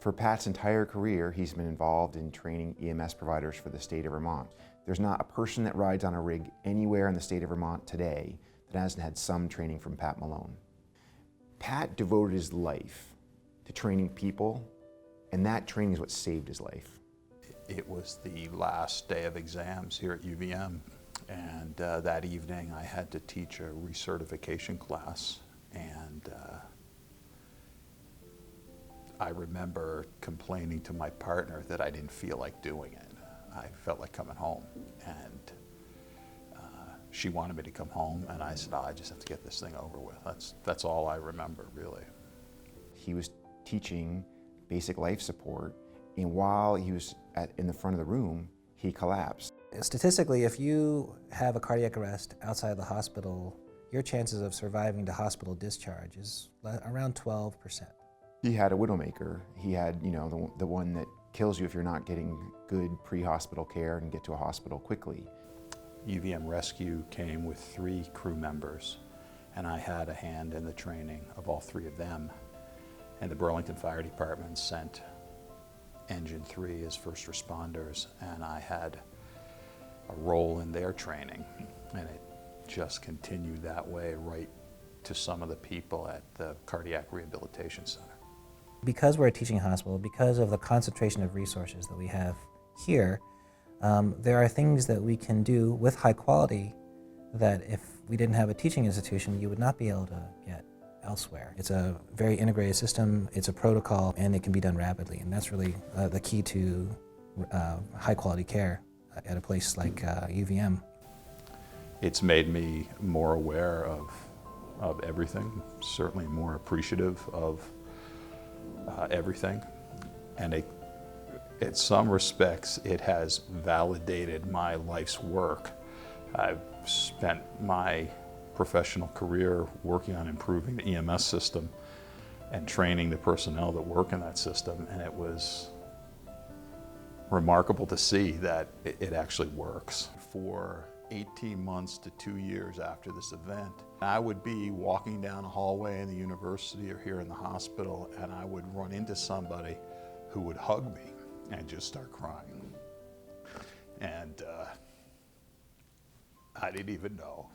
For Pat's entire career, he's been involved in training EMS providers for the state of Vermont. There's not a person that rides on a rig anywhere in the state of Vermont today that hasn't had some training from Pat Malone. Pat devoted his life to training people, and that training is what saved his life. It was the last day of exams here at UVM, and that evening I had to teach a recertification class, and I remember complaining to my partner that I didn't feel like doing it. I felt like coming home, and she wanted me to come home, and I said, oh, I just have to get this thing over with. That's all I remember, really. He was teaching basic life support, and while he was in the front of the room, he collapsed. Statistically, if you have a cardiac arrest outside the hospital, your chances of surviving to hospital discharge is around 12%. He had a widowmaker. He had, the one that kills you if you're not getting good pre-hospital care and get to a hospital quickly. UVM Rescue came with 3 crew members, and I had a hand in the training of all 3 of them. And the Burlington Fire Department sent Engine 3 as first responders, and I had a role in their training. And it just continued that way right to some of the people at the Cardiac Rehabilitation Center. Because we're a teaching hospital, because of the concentration of resources that we have here, there are things that we can do with high quality that if we didn't have a teaching institution, you would not be able to get elsewhere. It's a very integrated system, it's a protocol, and it can be done rapidly. And that's really the key to high quality care at a place like UVM. It's made me more aware of everything, certainly more appreciative of everything. And in some respects, it has validated my life's work. I've spent my professional career working on improving the EMS system and training the personnel that work in that system, and it was remarkable to see that it actually works. For 18 months to 2 years after this event, I would be walking down a hallway in the university or here in the hospital, and I would run into somebody who would hug me and just start crying. And I didn't even know